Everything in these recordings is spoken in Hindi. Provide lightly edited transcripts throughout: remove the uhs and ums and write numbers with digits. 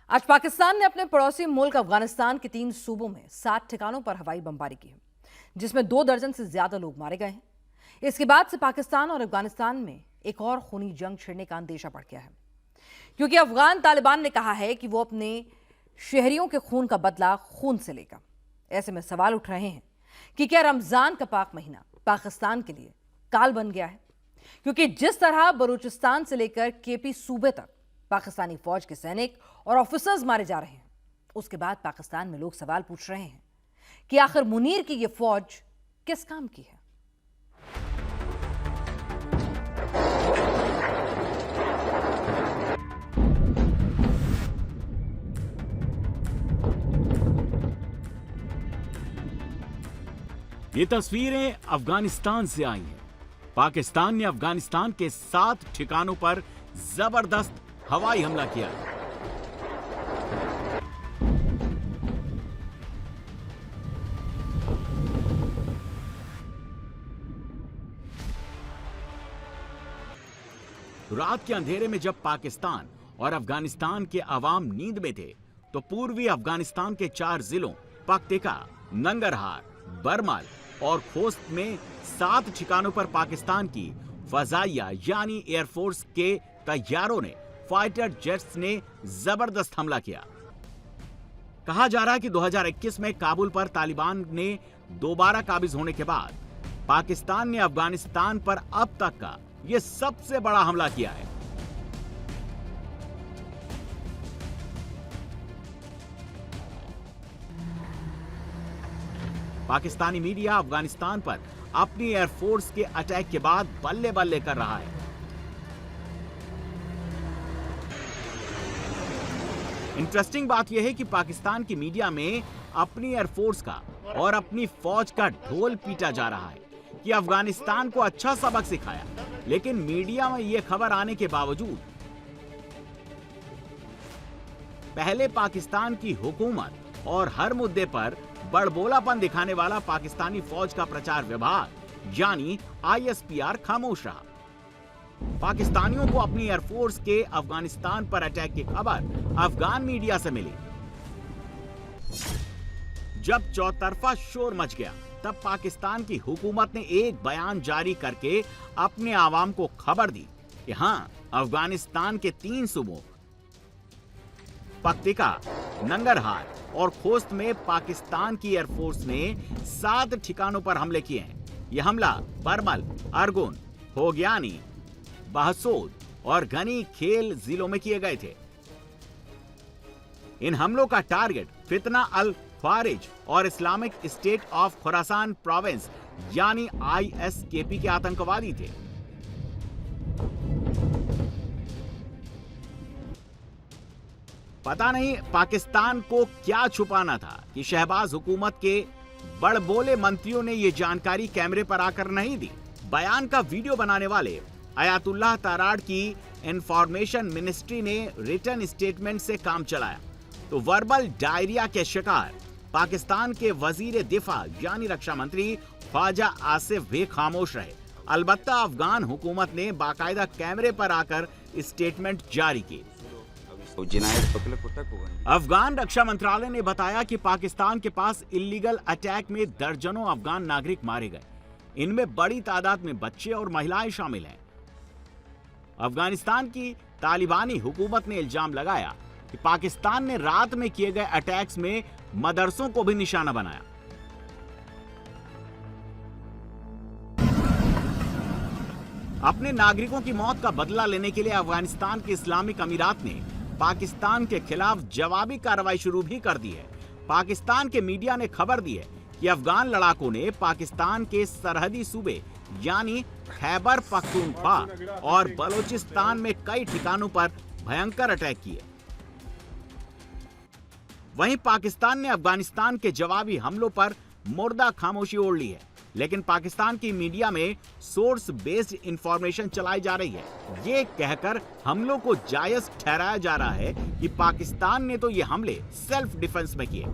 आज पाकिस्तान ने अपने पड़ोसी मुल्क अफगानिस्तान के 3 सूबों में 7 ठिकानों पर हवाई बमबारी की है, जिसमें 2 दर्जन से ज्यादा लोग मारे गए हैं। इसके बाद से पाकिस्तान और अफगानिस्तान में एक और खूनी जंग छिड़ने का अंदेशा बढ़ गया है, क्योंकि अफगान तालिबान ने कहा है कि वो अपने शहरियों के खून का बदला खून से लेगा। ऐसे में सवाल उठ रहे हैं कि क्या रमजान का पाक महीना पाकिस्तान के लिए काल बन गया है, क्योंकि जिस तरह बलूचिस्तान से लेकर केपी सूबे तक पाकिस्तानी फौज के सैनिक और ऑफिसर्स मारे जा रहे हैं, उसके बाद पाकिस्तान में लोग सवाल पूछ रहे हैं कि आखिर मुनीर की यह फौज किस काम की है। ये तस्वीरें अफगानिस्तान से आई हैं। पाकिस्तान ने अफगानिस्तान के 7 ठिकानों पर जबरदस्त हवाई हमला किया है। रात के अंधेरे में जब पाकिस्तान और अफगानिस्तान के अवाम नींद में थे, तो पूर्वी अफगानिस्तान के 4 जिलों पक्तिका, नंगरहार, बरमल और खोस्त में 7 ठिकानों पर पाकिस्तान की फजाइया यानी एयरफोर्स के तैयारों ने फाइटर जेट्स ने जबरदस्त हमला किया। कहा जा रहा है कि 2021 में काबुल पर तालिबान ने दोबारा काबिज होने के बाद पाकिस्तान ने अफगानिस्तान पर अब तक का यह सबसे बड़ा हमला किया है। पाकिस्तानी मीडिया अफगानिस्तान पर अपनी एयरफोर्स के अटैक के बाद बल्ले बल्ले कर रहा है। इंटरेस्टिंग बात यह है कि पाकिस्तान की मीडिया में अपनी एयरफोर्स का और अपनी फौज का ढोल पीटा जा रहा है कि अफगानिस्तान को अच्छा सबक सिखाया, लेकिन मीडिया में यह खबर आने के बावजूद पहले पाकिस्तान की हुकूमत और हर मुद्दे पर बड़बोलापन दिखाने वाला पाकिस्तानी फौज का प्रचार विभाग यानी ISPR खामोश रहा। पाकिस्तानियों को अपनी एयरफोर्स के अफगानिस्तान पर अटैक की खबर अफगान मीडिया से मिली। जब चौतरफा शोर मच गया, तब पाकिस्तान की हुकूमत ने एक बयान जारी करके अपने आवाम को खबर दी कि हां, अफगानिस्तान के 3 सूबों पक्तिका, नंगरहार और खोस्त में पाकिस्तान की एयरफोर्स ने 7 ठिकानों पर हमले किए हैं। यह हमला बरमल, अरगुन, होग्यानी, बहसोद और घनी खेल जिलों में किए गए थे। इन हमलों का टारगेट फितना अल ख्वारिज और Islamic state of Khorasan province यानी ISKP के आतंकवादी थे। पता नहीं पाकिस्तान को क्या छुपाना था कि शहबाज हुकूमत के बड़बोले मंत्रियों ने यह जानकारी कैमरे पर आकर नहीं दी। बयान का वीडियो बनाने वाले अयातुल्लाह ताराड़ की इंफॉर्मेशन मिनिस्ट्री ने रिटर्न स्टेटमेंट से काम चलाया, तो वर्बल डायरिया के शिकार पाकिस्तान के वजीर दिफा यानी रक्षा मंत्री ख्वाजा आसिफ भी खामोश रहे। अलबत्ता अफगान हुकूमत ने बाकायदा कैमरे पर आकर स्टेटमेंट जारी की। अफगान रक्षा मंत्रालय ने बताया कि पाकिस्तान के पास इल्लीगल अटैक में दर्जनों अफगान नागरिक मारे गए। इनमें बड़ी तादाद में बच्चे और महिलाएं शामिल हैं। अफगानिस्तान की तालिबानी हुकूमत ने इल्जाम लगाया कि पाकिस्तान ने रात में किए गए अटैक्स में मदरसों को भी निशाना बनाया। अपने नागरिकों की मौत का बदला लेने के लिए अफगानिस्तान के इस्लामिक अमीरात ने पाकिस्तान के खिलाफ जवाबी कार्रवाई शुरू भी कर दी है। पाकिस्तान के मीडिया ने खबर दी है कि अफगान लड़ाकों ने पाकिस्तान के सरहदी सूबे यानी खैबर पख्तूनख्वा और बलूचिस्तान में कई ठिकानों पर भयंकर अटैक किए। वहीं पाकिस्तान ने अफगानिस्तान के जवाबी हमलों पर मुर्दा खामोशी ओढ़ ली है, लेकिन पाकिस्तान की मीडिया में सोर्स बेस्ड इंफॉर्मेशन चलाई जा रही है, ये कहकर हमलों को जायज ठहराया जा रहा है कि पाकिस्तान ने तो ये हमले सेल्फ डिफेंस में किए,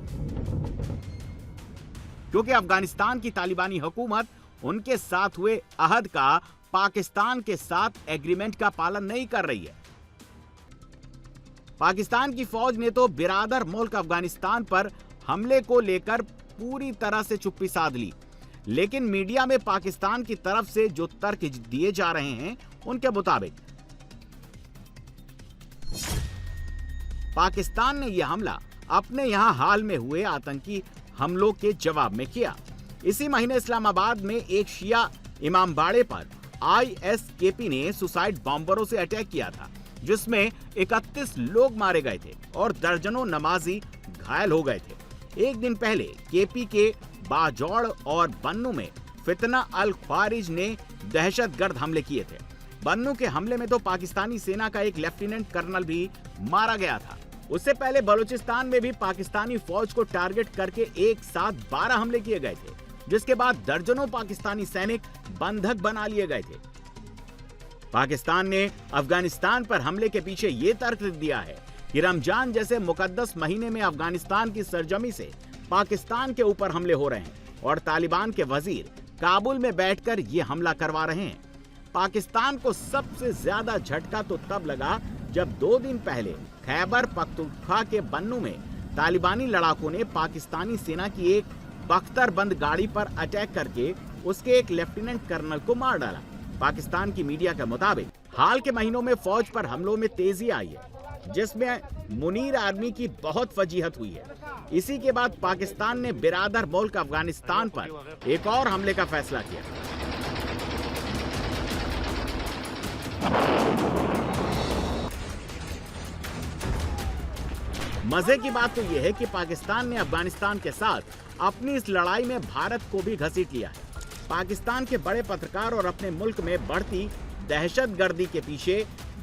क्योंकि अफगानिस्तान की तालिबानी हुकूमत उनके साथ हुए अहद का पाकिस्तान के साथ एग्रीमेंट का पालन नहीं कर रही है। पाकिस्तान की फौज ने तो बिरादर मुल्क अफगानिस्तान पर हमले को लेकर पूरी तरह से चुप्पी साध ली, लेकिन मीडिया में पाकिस्तान की तरफ से जो तर्क दिए जा रहे हैं उनके मुताबिक पाकिस्तान ने यह हमला अपने यहां हाल में हुए आतंकी हमलों के जवाब में किया। इसी महीने इस्लामाबाद में एक शिया इमामबाड़े पर आईएसकेपी ने सुसाइड बॉम्बरों से अटैक किया था, जिसमें 31 लोग मारे गए थे और दर्जनों नमाजी घायल हो गए थे। एक दिन पहले केपी के बाजौड़ और बन्नू में फितना अल ख्वारिज ने दहशतगर्द हमले किए थे। बन्नू के हमले में तो पाकिस्तानी सेना का एक लेफ्टिनेंट कर्नल भी मारा गया था। उससे पहले बलूचिस्तान में भी पाकिस्तानी फौज को टारगेट करके एक साथ 12 हमले किए गए थे, जिसके बाद दर्जनों पाकिस्तानी सैनिक बंधक बना लिए गए थे। पाकिस्तान ने अफगानिस्तान पर हमले के पीछे ये तर्क दिया है कि रमजान जैसे मुकद्दस महीने में अफगानिस्तान की सरजमी से पाकिस्तान के ऊपर हमले हो रहे हैं और तालिबान के वजीर काबुल में बैठकर ये हमला करवा रहे हैं। पाकिस्तान को सबसे ज्यादा झटका तो तब लगा जब 2 दिन पहले खैबर पख्तूनख्वा के बन्नू में तालिबानी लड़ाकों ने पाकिस्तानी सेना की एक बख्तरबंद गाड़ी पर अटैक करके उसके एक लेफ्टिनेंट कर्नल को मार डाला। पाकिस्तान की मीडिया के मुताबिक हाल के महीनों में फौज पर हमलों में तेजी आई है, जिसमें मुनीर आर्मी की बहुत फजीहत हुई है। इसी के बाद पाकिस्तान ने बिरादर मुल्क अफगानिस्तान पर एक और हमले का फैसला किया। मजे की बात तो यह है कि पाकिस्तान ने अफगानिस्तान के साथ अपनी इस लड़ाई में भारत को भी घसीट लिया है। पाकिस्तान के बड़े पत्रकार और अपने मुल्क में बढ़ती दहशतगर्दी के पीछे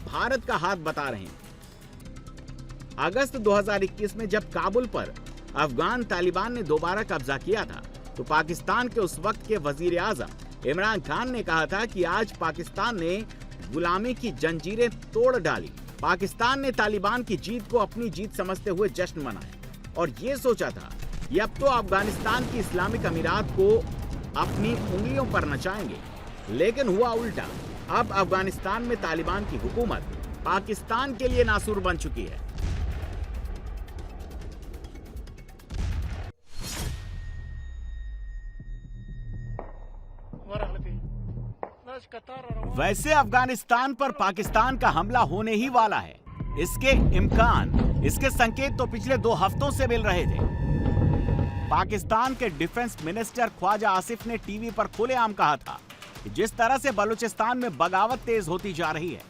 भारत का हाथ बता रहे हैं। अगस्त 2021 में जब काबुल पर अफगान तालिबान ने दोबारा कब्जा किया था, तो पाकिस्तान के उस वक्त के वजीर आजम इमरान खान ने कहा था कि आज पाकिस्तान ने गुलामी की जंजीरें तोड़ डाली। पाकिस्तान ने तालिबान की जीत को अपनी जीत समझते हुए जश्न मनाया और ये सोचा था कि अब तो अफगानिस्तान की इस्लामिक अमीरात को अपनी उंगलियों पर नचाएंगे, लेकिन हुआ उल्टा। अब अफगानिस्तान में तालिबान की हुकूमत पाकिस्तान के लिए नासूर बन चुकी है। वैसे अफगानिस्तान पर पाकिस्तान का हमला होने ही वाला है। इसके इम्कान, इसके संकेत तो पिछले 2 हफ्तों से मिल रहे थे। पाकिस्तान के डिफेंस मिनिस्टर ख्वाजा आसिफ ने टीवी पर खुलेआम कहा था कि जिस तरह से बलूचिस्तान में बगावत तेज होती जा रही है,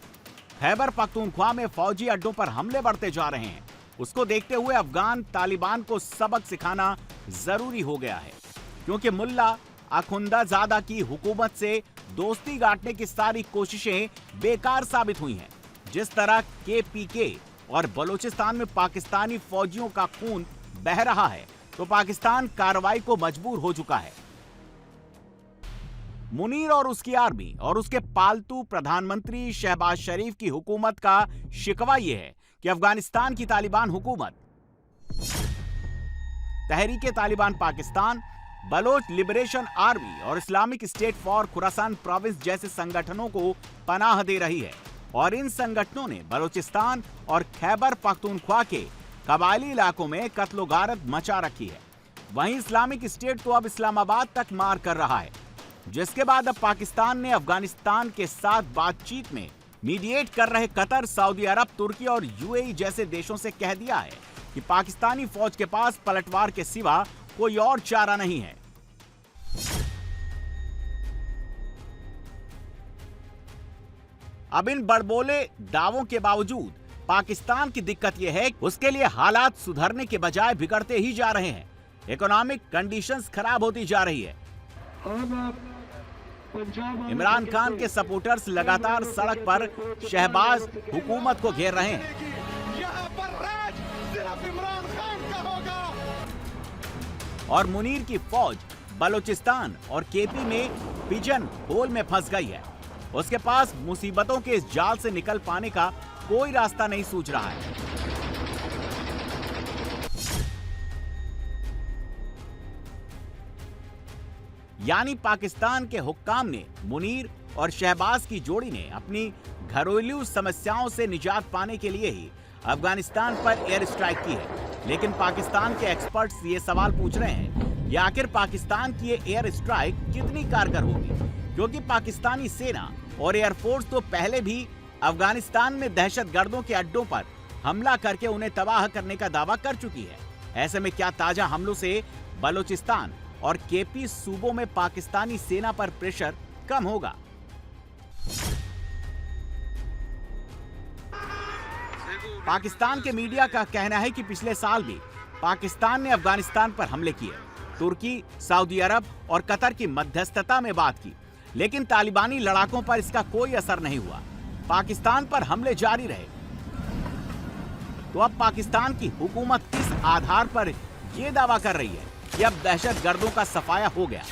खैबर पख्तूनख्वा में फौजी अड्डों पर हमले बढ़ते जा रहे हैं, उसको देखते हुए अफगान तालिबान को सबक सिखाना जरूरी हो गया है, क्योंकि मुल्ला अखुंदाजादा की हुकूमत से दोस्ती गांठने की सारी कोशिशें बेकार साबित हुई हैं। जिस तरह केपीके और बलूचिस्तान में पाकिस्तानी फौजियों का खून बह रहा है, तो पाकिस्तान कार्रवाई को मजबूर हो चुका है। मुनीर और उसकी आर्मी और उसके पालतू प्रधानमंत्री शहबाज शरीफ की हुकूमत का शिकवा यह है कि अफगानिस्तान की तालिबान हुकूमत तहरीके तालिबान पाकिस्तान, बलोच लिबरेशन आर्मी और Islamic State for Khorasan Province जैसे संगठनों को पनाह दे रही है और इन संगठनों ने बलूचिस्तान और खैबर पख्तूनख्वा के कबायली इलाकों में कत्लो-गारत मचा रखी है। वहीं इस्लामिक स्टेट तो अब इस्लामाबाद तक मार कर रहा है, जिसके बाद अब पाकिस्तान ने अफगानिस्तान के साथ बातचीत में मीडिएट कर रहे कतर, सऊदी अरब, तुर्की और यूएई जैसे देशों से कह दिया है कि पाकिस्तानी फौज के पास पलटवार के सिवा कोई और चारा नहीं है। अब इन बड़बोले दावों के बावजूद पाकिस्तान की दिक्कत यह है, उसके लिए हालात सुधरने के बजाय बिगड़ते ही जा रहे हैं। इकोनॉमिक कंडीशंस खराब होती जा रही है। इमरान खान के सपोर्टर्स लगातार सड़क पर शहबाज हुकूमत को घेर रहे हैं। यहाँ पर राज सिर्फ इमरान खान का होगा। और मुनीर की फौज बलूचिस्तान और केपी में पिजन होल में फंस गई है। उसके पास मुसीबतों के इस जाल से निकल पाने का कोई रास्ता नहीं सूझ रहा है। यानी पाकिस्तान के हुक्काम ने, मुनीर और शहबाज की जोड़ी ने अपनी घरेलू समस्याओं से निजात पाने के लिए ही अफगानिस्तान पर एयर स्ट्राइक की है, लेकिन पाकिस्तान के एक्सपर्ट्स ये सवाल पूछ रहे हैं कि आखिर पाकिस्तान की ये एयर स्ट्राइक कितनी कारगर होगी, क्योंकि पाकिस्तानी सेना और एयरफोर्स तो पहले भी अफगानिस्तान में दहशतगर्दों के अड्डों पर हमला करके उन्हें तबाह करने का दावा कर चुकी है। ऐसे में क्या ताजा हमलों से बलूचिस्तान और केपी सूबों में पाकिस्तानी सेना पर प्रेशर कम होगा? पाकिस्तान के मीडिया का कहना है कि पिछले साल भी पाकिस्तान ने अफगानिस्तान पर हमले किए। तुर्की, सऊदी अरब और कतर की मध्यस्थता में बात की, लेकिन तालिबानी लड़ाकों पर इसका कोई असर नहीं हुआ। पाकिस्तान पर हमले जारी रहे। तो अब पाकिस्तान की हुकूमत किस आधार पर यह दावा कर रही है कि अब दहशतगर्दों का सफाया हो गया?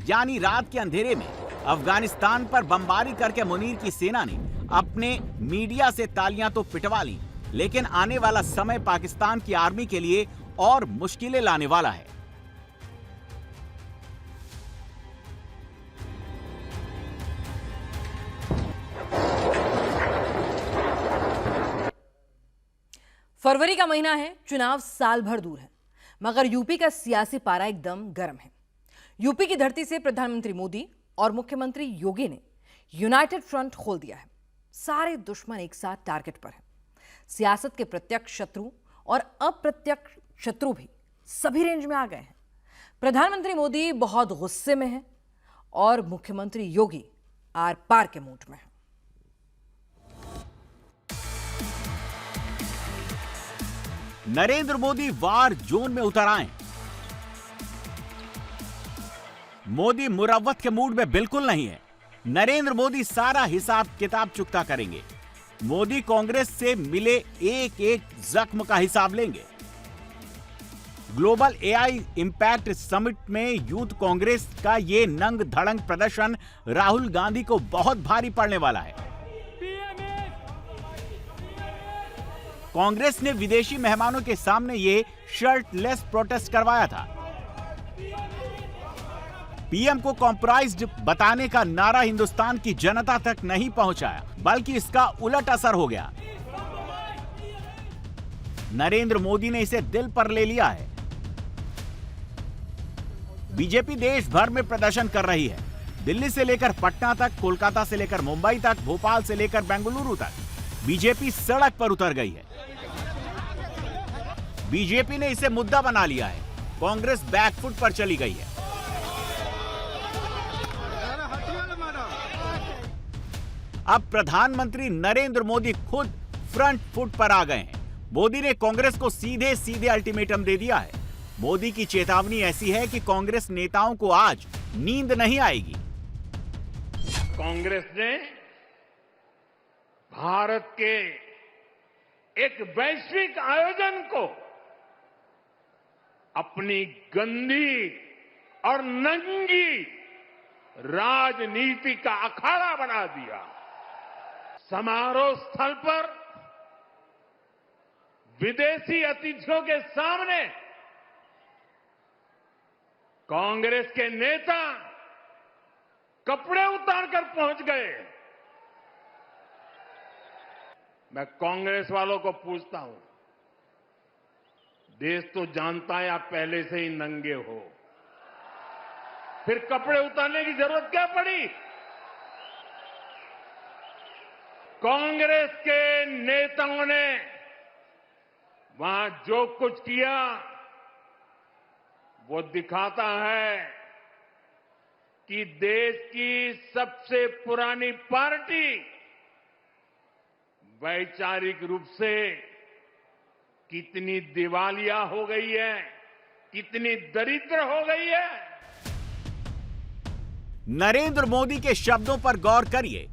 यानी रात के अंधेरे में अफगानिस्तान पर बमबारी करके मुनीर की सेना ने अपने मीडिया से तालियां तो पिटवा ली, लेकिन आने वाला समय पाकिस्तान की आर्मी के लिए और मुश्किलें लाने वाला है। फरवरी का महीना है, चुनाव साल भर दूर है, मगर यूपी का सियासी पारा एकदम गर्म है। यूपी की धरती से प्रधानमंत्री मोदी और मुख्यमंत्री योगी ने यूनाइटेड फ्रंट खोल दिया है। सारे दुश्मन एक साथ टारगेट पर हैं। सियासत के प्रत्यक्ष शत्रु और अप्रत्यक्ष शत्रु भी सभी रेंज में आ गए हैं। प्रधानमंत्री मोदी बहुत गुस्से में हैं और मुख्यमंत्री योगी आर पार के मूड में हैं। नरेंद्र मोदी वार जोन में उतर आए। मोदी मुरव्वत के मूड में बिल्कुल नहीं है। नरेंद्र मोदी सारा हिसाब किताब चुकता करेंगे। मोदी कांग्रेस से मिले एक एक जख्म का हिसाब लेंगे। ग्लोबल एआई इंपैक्ट समिट में यूथ कांग्रेस का ये नंग धड़ंग प्रदर्शन राहुल गांधी को बहुत भारी पड़ने वाला है। कांग्रेस ने विदेशी मेहमानों के सामने ये शर्टलेस प्रोटेस्ट करवाया था। पीएम को कॉम्प्रोमाइज्ड बताने का नारा हिंदुस्तान की जनता तक नहीं पहुंचाया, बल्कि इसका उलट असर हो गया। नरेंद्र मोदी ने इसे दिल पर ले लिया है। बीजेपी देश भर में प्रदर्शन कर रही है। दिल्ली से लेकर पटना तक, कोलकाता से लेकर मुंबई तक, भोपाल से लेकर बेंगलुरु तक बीजेपी सड़क पर उतर गई है। बीजेपी ने इसे मुद्दा बना लिया है। कांग्रेस बैकफुट पर चली गई है। अब प्रधानमंत्री नरेंद्र मोदी खुद फ्रंट फुट पर आ गए हैं। मोदी ने कांग्रेस को सीधे सीधे अल्टीमेटम दे दिया है। मोदी की चेतावनी ऐसी है कि कांग्रेस नेताओं को आज नींद नहीं आएगी। कांग्रेस ने भारत के एक वैश्विक आयोजन को अपनी गंदी और नंगी राजनीति का अखाड़ा बना दिया। समारोह स्थल पर विदेशी अतिथियों के सामने कांग्रेस के नेता कपड़े उतारकर पहुंच गए। मैं कांग्रेस वालों को पूछता हूं, देश तो जानता है आप पहले से ही नंगे हो, फिर कपड़े उतारने की जरूरत क्या पड़ी? कांग्रेस के नेताओं ने वहां जो कुछ किया वो दिखाता है कि देश की सबसे पुरानी पार्टी वैचारिक रूप से कितनी दिवालिया हो गई है, कितनी दरिद्र हो गई है। नरेंद्र मोदी के शब्दों पर गौर करिए।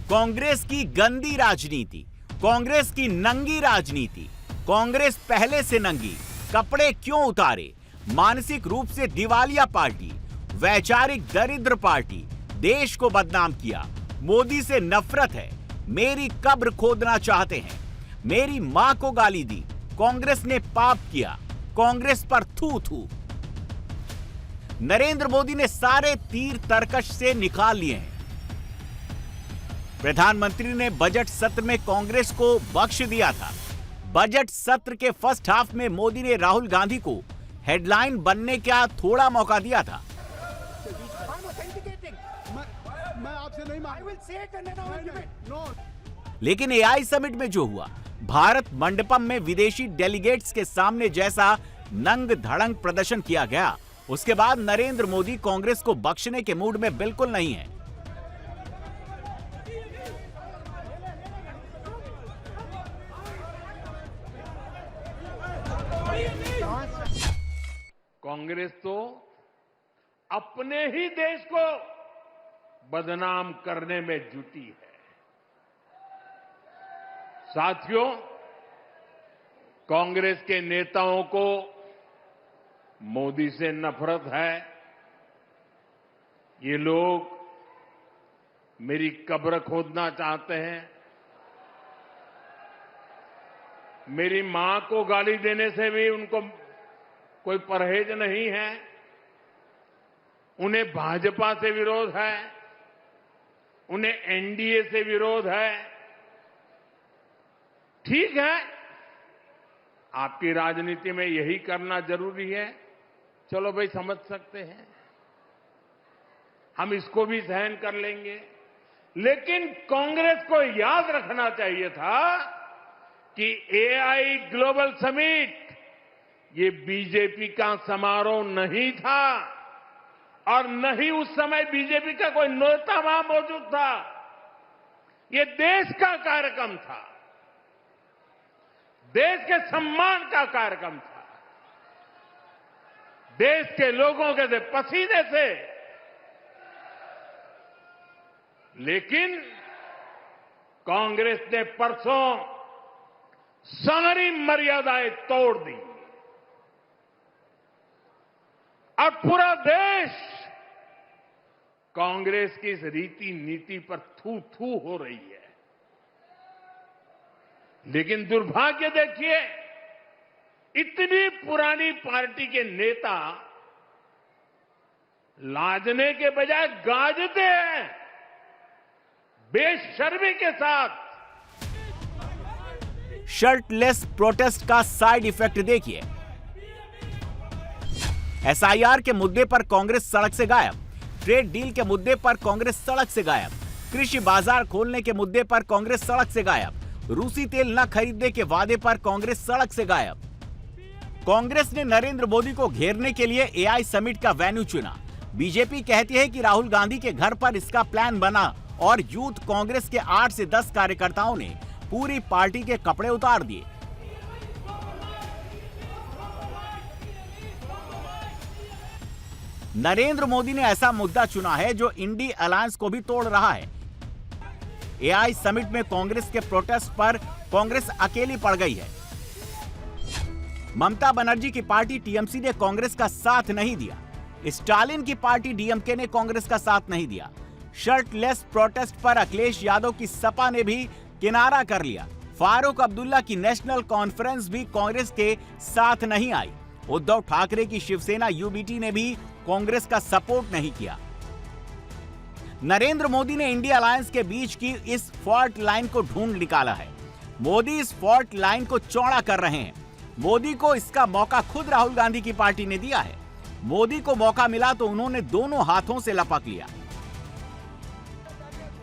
कांग्रेस की गंदी राजनीति, कांग्रेस की नंगी राजनीति, कांग्रेस पहले से नंगी, कपड़े क्यों उतारे, मानसिक रूप से दिवालिया पार्टी, वैचारिक दरिद्र पार्टी, देश को बदनाम किया, मोदी से नफरत है, मेरी कब्र खोदना चाहते हैं, मेरी मां को गाली दी, कांग्रेस ने पाप किया, कांग्रेस पर थू थू। नरेंद्र मोदी ने सारे तीर तरकश से निकाल लिए हैं। प्रधानमंत्री ने बजट सत्र में कांग्रेस को बख्श दिया था। बजट सत्र के फर्स्ट हाफ में मोदी ने राहुल गांधी को हेडलाइन बनने का थोड़ा मौका दिया था। मैं आपसे नहीं लेकिन एआई समिट में जो हुआ, भारत मंडपम में विदेशी डेलीगेट्स के सामने जैसा नंग धड़ंग प्रदर्शन किया गया, उसके बाद नरेंद्र मोदी कांग्रेस को बख्शने के मूड में बिल्कुल नहीं है। कांग्रेस तो अपने ही देश को बदनाम करने में जुटी है। साथियों, कांग्रेस के नेताओं को मोदी से नफरत है। ये लोग मेरी कब्र खोदना चाहते हैं। मेरी मां को गाली देने से भी उनको कोई परहेज नहीं है। उन्हें भाजपा से विरोध है, उन्हें एनडीए से विरोध है। ठीक है, आपकी राजनीति में यही करना जरूरी है, चलो भाई समझ सकते हैं, हम इसको भी सहन कर लेंगे। लेकिन कांग्रेस को याद रखना चाहिए था कि एआई ग्लोबल समिट ये बीजेपी का समारोह नहीं था और न ही उस समय बीजेपी का कोई नेता वहां मौजूद था। ये देश का कार्यक्रम था, देश के सम्मान का कार्यक्रम था, देश के लोगों के पसीने से। लेकिन कांग्रेस ने परसों सारी मर्यादाएं तोड़ दी और पूरा देश कांग्रेस की इस रीति नीति पर थू थू हो रही है। लेकिन दुर्भाग्य देखिए, इतनी पुरानी पार्टी के नेता लाजने के बजाय गाजते हैं बेशर्मी के साथ। शर्टलेस प्रोटेस्ट का साइड इफेक्ट देखिए। एसआईआर के मुद्दे पर कांग्रेस सड़क से गायब, ट्रेड डील के मुद्दे पर कांग्रेस सड़क से गायब, कृषि बाजार खोलने के मुद्दे पर कांग्रेस सड़क से गायब, रूसी तेल न खरीदने के वादे पर कांग्रेस सड़क से गायब। कांग्रेस ने नरेंद्र मोदी को घेरने के लिए एआई समिट का वेन्यू चुना। बीजेपी कहती है कि राहुल गांधी के घर पर इसका प्लान बना और यूथ कांग्रेस के 8 से 10 कार्यकर्ताओं ने पूरी पार्टी के कपड़े उतार दिए। नरेंद्र मोदी ने ऐसा मुद्दा चुना है जो इंडी अलायंस को भी तोड़ रहा है। एआई समिट में कांग्रेस के प्रोटेस्ट पर कांग्रेस अकेली पड़ गई है। ममता बनर्जी की पार्टी टीएमसी ने कांग्रेस का साथ नहीं दिया। स्टालिन की पार्टी डीएमके ने कांग्रेस का साथ नहीं दिया। शर्टलेस प्रोटेस्ट पर अखिलेश यादव की सपा ने भी किनारा कर लिया। फारूक अब्दुल्ला की नेशनल कॉन्फ्रेंस भी कांग्रेस के साथ नहीं आई। उद्धव ठाकरे की शिवसेना यूबीटी ने भी कांग्रेस का सपोर्ट नहीं किया। नरेंद्र मोदी ने इंडिया अलायंस के बीच की इस फॉल्ट लाइन को ढूंढ निकाला है। मोदी इस फॉल्ट लाइन को चौड़ा कर रहे हैं। मोदी को इसका मौका खुद राहुल गांधी की पार्टी ने दिया है। मोदी को मौका मिला तो उन्होंने दोनों हाथों से लपक लिया।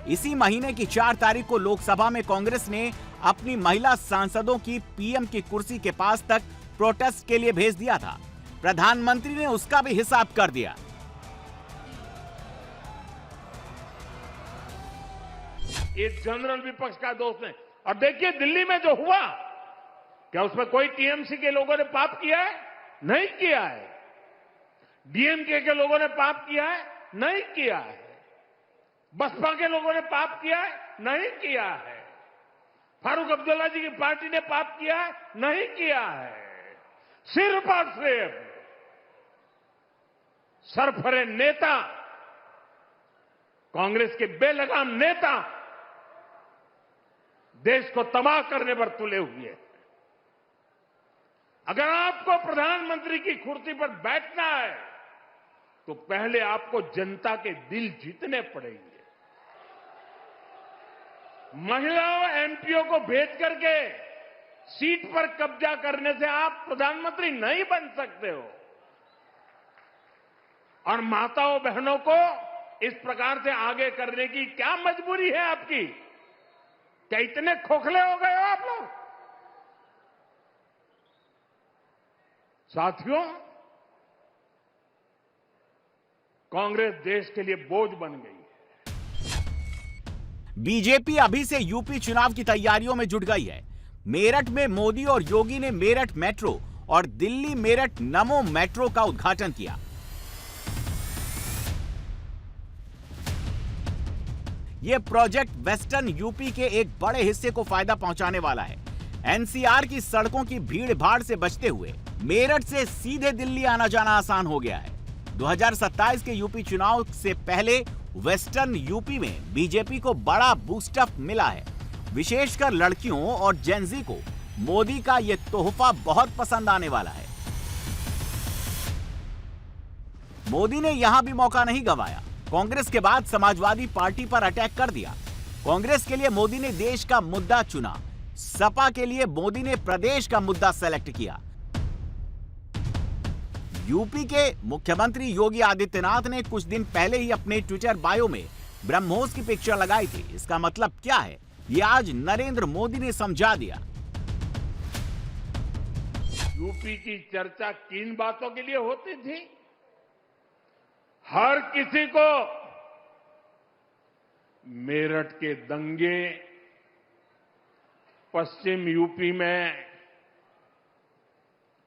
इसी महीने की 4 तारीख को लोकसभा में कांग्रेस ने अपनी महिला सांसदों की पीएम की कुर्सी के पास तक प्रोटेस्ट के लिए भेज दिया था। प्रधानमंत्री ने उसका भी हिसाब कर दिया। ये जनरल विपक्ष का दोस्त है। और देखिए दिल्ली में जो हुआ, क्या उसमें कोई टीएमसी के लोगों ने पाप किया है? नहीं किया है। डीएमके के लोगों ने पाप किया है? नहीं किया है। बसपा के लोगों ने पाप किया है? नहीं किया है। फारूक अब्दुल्ला जी की पार्टी ने पाप किया है? नहीं किया है। सिर्फ और सिर्फ सरफरे नेता, कांग्रेस के बेलगाम नेता देश को तबाह करने पर तुले हुए हैं। अगर आपको प्रधानमंत्री की कुर्सी पर बैठना है तो पहले आपको जनता के दिल जीतने पड़ेंगे। महिलाओं एमपीओ को भेज करके सीट पर कब्जा करने से आप प्रधानमंत्री नहीं बन सकते हो। और माताओं बहनों को इस प्रकार से आगे करने की क्या मजबूरी है आपकी? क्या इतने खोखले हो गए हो आप लोग? साथियों, कांग्रेस देश के लिए बोझ बन गई है। बीजेपी अभी से यूपी चुनाव की तैयारियों में जुट गई है। मेरठ में मोदी और योगी ने मेरठ मेट्रो और दिल्ली मेरठ नमो मेट्रो का उद्घाटन किया। यह प्रोजेक्ट वेस्टर्न यूपी के एक बड़े हिस्से को फायदा पहुंचाने वाला है। एनसीआर की सड़कों की भीड़ भाड़ से बचते हुए मेरठ से सीधे दिल्ली आना जाना आसान हो गया है। 2027 के यूपी चुनाव से पहले वेस्टर्न यूपी में बीजेपी को बड़ा बूस्टअप मिला है। विशेषकर लड़कियों और जेनजी को मोदी का यह तोहफा बहुत पसंद आने वाला है। मोदी ने यहां भी मौका नहीं गंवाया। कांग्रेस के बाद समाजवादी पार्टी पर अटैक कर दिया। कांग्रेस के लिए मोदी ने देश का मुद्दा चुना, सपा के लिए मोदी ने प्रदेश का मुद्दा सेलेक्ट किया। यूपी के मुख्यमंत्री योगी आदित्यनाथ ने कुछ दिन पहले ही अपने ट्विटर बायो में ब्रह्मोस की पिक्चर लगाई थी। इसका मतलब क्या है, ये आज नरेंद्र मोदी ने समझा दिया। यूपी की चर्चा किन बातों के लिए होती थी? हर किसी को मेरठ के दंगे, पश्चिम यूपी में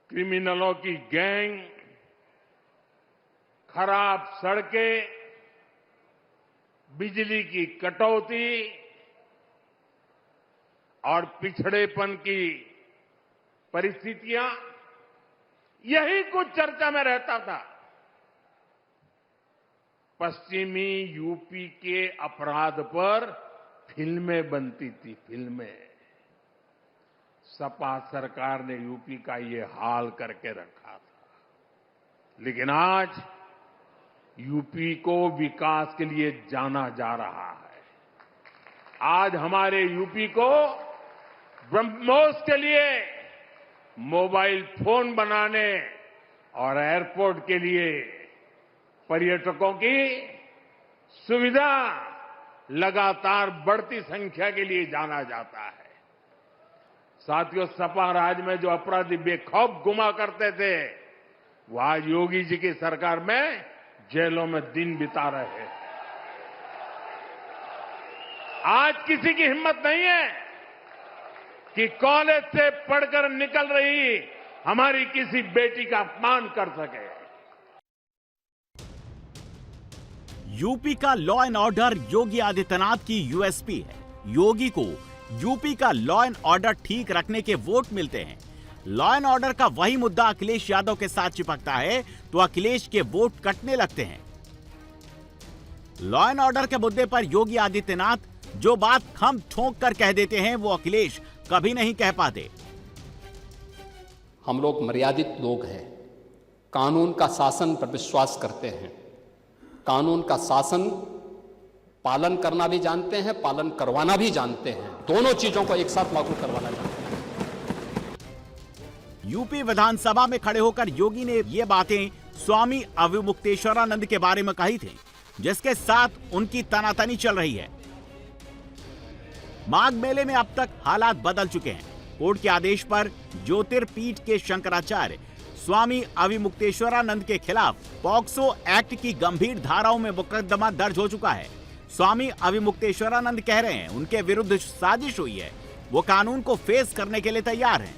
क्रिमिनलों की गैंग, खराब सड़कें, बिजली की कटौती और पिछड़ेपन की परिस्थितियां, यही कुछ चर्चा में रहता था। पश्चिमी यूपी के अपराध पर फिल्में बनती थी, फिल्में। सपा सरकार ने यूपी का ये हाल करके रखा था। लेकिन आज यूपी को विकास के लिए जाना जा रहा है। आज हमारे यूपी को ब्रह्मोस के लिए मोबाइल फोन बनाने और एयरपोर्ट के लिए पर्यटकों की सुविधा लगातार बढ़ती संख्या के लिए जाना जाता है। साथियों, सपा राज में जो अपराधी बेखौफ घुमा करते थे, वो आज योगी जी की सरकार में जेलों में दिन बिता रहे हैं। आज किसी की हिम्मत नहीं है कि कॉलेज से पढ़कर निकल रही हमारी किसी बेटी का अपमान कर सके। यूपी का law and order Yogi Adityanath की यूएसपी है। योगी को यूपी का लॉ एंड ऑर्डर ठीक रखने के वोट मिलते हैं। लॉ एंड ऑर्डर का वही मुद्दा अखिलेश यादव के साथ चिपकता है तो अखिलेश के वोट कटने लगते हैं। लॉ एंड ऑर्डर के मुद्दे पर योगी आदित्यनाथ जो बात खम ठोंक कर कह देते हैं, वो अखिलेश कभी नहीं कह पाते। हम लोग मर्यादित लोग हैं, कानून का शासन पर विश्वास करते हैं, कानून का शासन पालन करना भी जानते हैं, पालन करवाना भी जानते हैं, दोनों चीजों को एक साथ लागू करवाना जानते हैं। यूपी विधानसभा में खड़े होकर योगी ने ये बातें स्वामी अविमुक्तेश्वरानंद के बारे में कही थी, जिसके साथ उनकी तनातनी चल रही है। माघ मेले में अब तक हालात बदल चुके हैं। कोर्ट के आदेश पर ज्योतिर्पीठ के शंकराचार्य स्वामी अविमुक्तेश्वरानंद के खिलाफ पॉक्सो एक्ट की गंभीर धाराओं में मुकदमा दर्ज हो चुका है। स्वामी अविमुक्तेश्वरानंद कह रहे हैं उनके विरुद्ध साजिश हुई है, वो कानून को फेस करने के लिए तैयार हैं।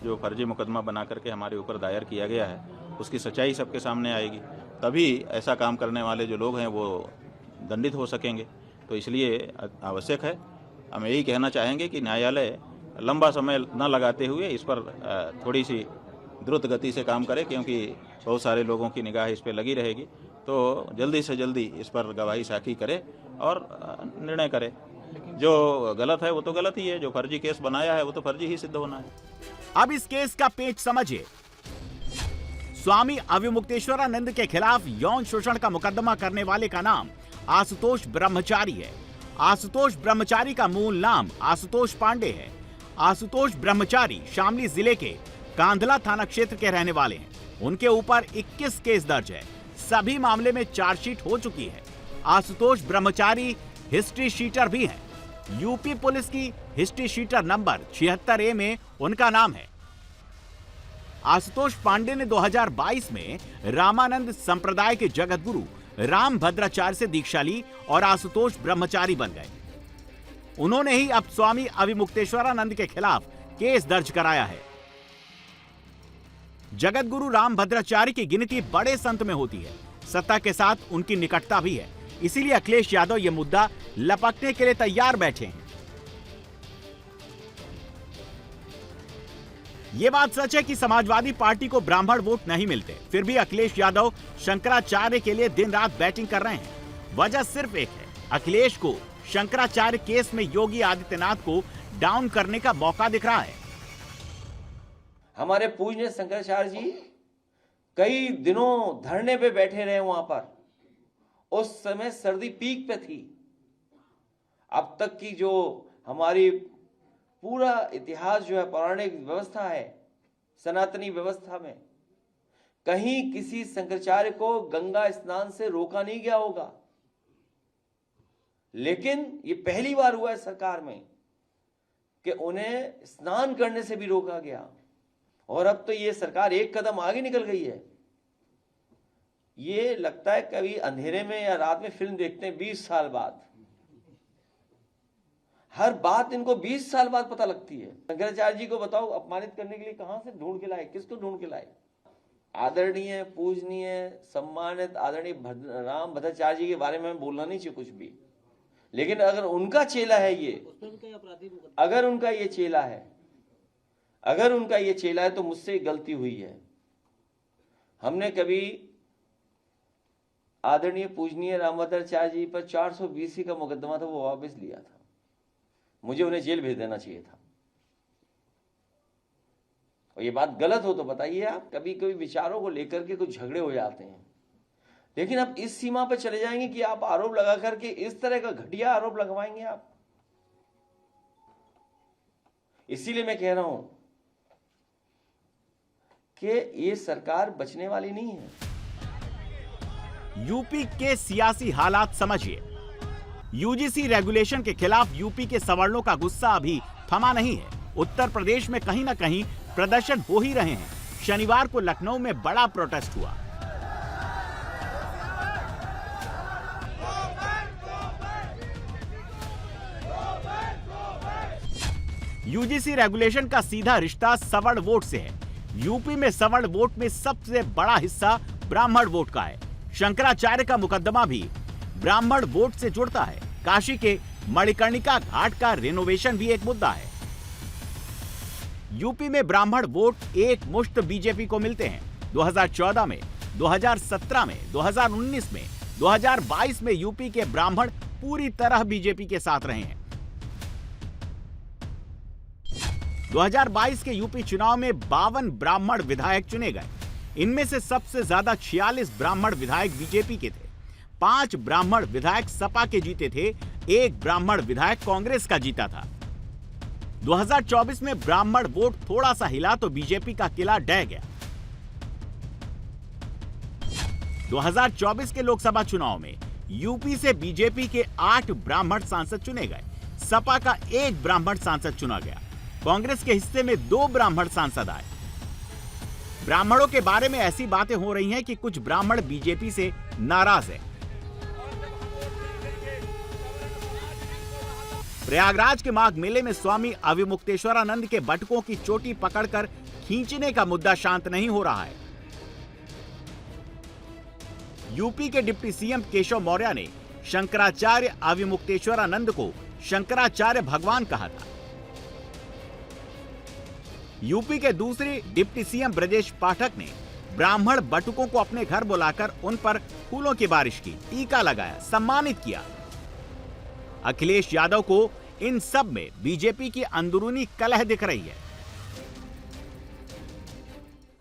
जो फर्जी मुकदमा बना करके हमारे ऊपर दायर किया गया है, उसकी सच्चाई सबके सामने आएगी, तभी ऐसा काम करने वाले जो लोग हैं वो दंडित हो सकेंगे। तो इसलिए आवश्यक है, हम यही कहना चाहेंगे कि न्यायालय लंबा समय न लगाते हुए इस पर थोड़ी सी द्रुत गति से काम करे, क्योंकि बहुत सारे लोगों की निगाह इस पर लगी रहेगी। तो जल्दी से जल्दी इस पर गवाही साखी करे और निर्णय करे। जो गलत है वो तो गलत ही है, जो फर्जी केस बनाया है वो तो फर्जी ही सिद्ध होना है। अब इस केस का पेच समझिए। स्वामी अविमुक्तेश्वरानंद के खिलाफ यौन शोषण का मुकदमा करने वाले का नाम आशुतोष ब्रह्मचारी है आशुतोष ब्रह्मचारी का मूल नाम आशुतोष पांडे है। आशुतोष ब्रह्मचारी शामली जिले के कांधला थाना क्षेत्र के रहने वाले हैं। उनके ऊपर 21 केस दर्ज है। सभी मामले में चार्जशीट हो चुकी है। आशुतोष ब्रह्मचारी हिस्ट्री शीटर भी हैं। यूपी पुलिस की हिस्ट्री शीटर नंबर 76A में उनका नाम है। आशुतोष पांडे ने 2022 में रामानंद संप्रदाय के जगत गुरु राम भद्राचार्य से दीक्षा ली और आशुतोष ब्रह्मचारी बन गए। उन्होंने ही अब स्वामी अविमुक्तेश्वरानंद के खिलाफ केस दर्ज कराया है। जगत गुरु राम भद्राचार्य की गिनती बड़े संत में होती है। सत्ता के साथ उनकी निकटता भी है, इसीलिए अखिलेश यादव ये मुद्दा लपकने के लिए तैयार बैठे हैं। ये बात सच है कि समाजवादी पार्टी को ब्राह्मण वोट नहीं मिलते, फिर भी अखिलेश यादव शंकराचार्य के लिए दिन रात बैटिंग कर रहे हैं। वजह सिर्फ एक है, अखिलेश को शंकराचार्य केस में योगी आदित्यनाथ को डाउन करने का मौका दिख रहा है। हमारे पूज्य शंकराचार्य जी कई दिनों धरने पे बैठे रहे वहां पर। उस समय सर्दी पीक पे थी। अब तक की जो हमारी पूरा इतिहास जो है, पौराणिक व्यवस्था है, सनातनी व्यवस्था में कहीं किसी शंकराचार्य को गंगा स्नान से रोका नहीं गया होगा। लेकिन ये पहली बार हुआ है सरकार में कि उन्हें स्नान करने से भी रोका गया। और अब तो ये सरकार एक कदम आगे निकल गई है। ये लगता है कभी अंधेरे में या रात में फिल्म देखते हैं 20 साल बाद। हर बात इनको 20 साल बाद पता लगती है। शंकराचार्य जी को बताओ अपमानित करने के लिए कहां से ढूंढ के लाए, किसको ढूंढ के लाए? आदरणीय, पूजनीय, सम्मानित आदरणीय राम भद्राचार्य जी के बारे में बोलना नहीं चाहिए कुछ भी। लेकिन अगर उनका चेला है ये, अगर उनका ये चेला है तो मुझसे गलती हुई है। हमने कभी आदरणीय पूजनीय रामभद्राचार्य जी पर 420 का मुकदमा था, वो वापस लिया था। मुझे उन्हें जेल भेज देना चाहिए था। और ये बात गलत हो तो बताइए आप। कभी कभी विचारों को लेकर के कुछ झगड़े हो जाते हैं, लेकिन अब इस सीमा पर चले जाएंगे कि आप आरोप लगा करके इस तरह का घटिया आरोप लगवाएंगे आप। इसीलिए मैं कह रहा हूं कि ये सरकार बचने वाली नहीं है। यूपी के सियासी हालात समझिए। यूजीसी रेगुलेशन के खिलाफ यूपी के सवर्णों का गुस्सा अभी थमा नहीं है। उत्तर प्रदेश में कहीं ना कहीं प्रदर्शन हो ही रहे हैं। शनिवार को लखनऊ में बड़ा प्रोटेस्ट हुआ। यूजीसी रेगुलेशन का सीधा रिश्ता सवर्ण वोट से है। यूपी में सवर्ण वोट में सबसे बड़ा हिस्सा ब्राह्मण वोट का है। शंकराचार्य का मुकदमा भी ब्राह्मण वोट से जुड़ता है। काशी के मणिकर्णिका घाट का रिनोवेशन भी एक मुद्दा है। यूपी में ब्राह्मण वोट एक मुश्त बीजेपी को मिलते हैं। 2014 में, 2017 में, 2019 में, 2022 में यूपी के ब्राह्मण पूरी तरह बीजेपी के साथ रहे हैं। 2022 के यूपी चुनाव में 52 ब्राह्मण विधायक चुने गए। इनमें से सबसे ज्यादा 46 ब्राह्मण विधायक बीजेपी के थे। 5 ब्राह्मण विधायक सपा के जीते थे। 1 ब्राह्मण विधायक कांग्रेस का जीता था। 2024 में ब्राह्मण वोट थोड़ा सा हिला तो बीजेपी का किला ढह गया। 2024 के लोकसभा चुनाव में यूपी से बीजेपी के 8 ब्राह्मण सांसद चुने गए। सपा का 1 ब्राह्मण सांसद चुना गया। कांग्रेस के हिस्से में 2 ब्राह्मण सांसद आए। ब्राह्मणों के बारे में ऐसी बातें हो रही हैं कि कुछ ब्राह्मण बीजेपी से नाराज हैं। प्रयागराज के माघ मेले में स्वामी अविमुक्तेश्वरानंद के बटुकों की चोटी पकड़कर खींचने का मुद्दा शांत नहीं हो रहा है। यूपी के डिप्टी सीएम केशव मौर्य ने शंकराचार्य अविमुक्तेश्वरानंद को शंकराचार्य भगवान कहा था। यूपी के दूसरे डिप्टी सीएम ब्रजेश पाठक ने ब्राह्मण बटुकों को अपने घर बुलाकर उन पर फूलों की बारिश की, टीका लगाया, सम्मानित किया। अखिलेश यादव को इन सब में बीजेपी की अंदरूनी कलह दिख रही है।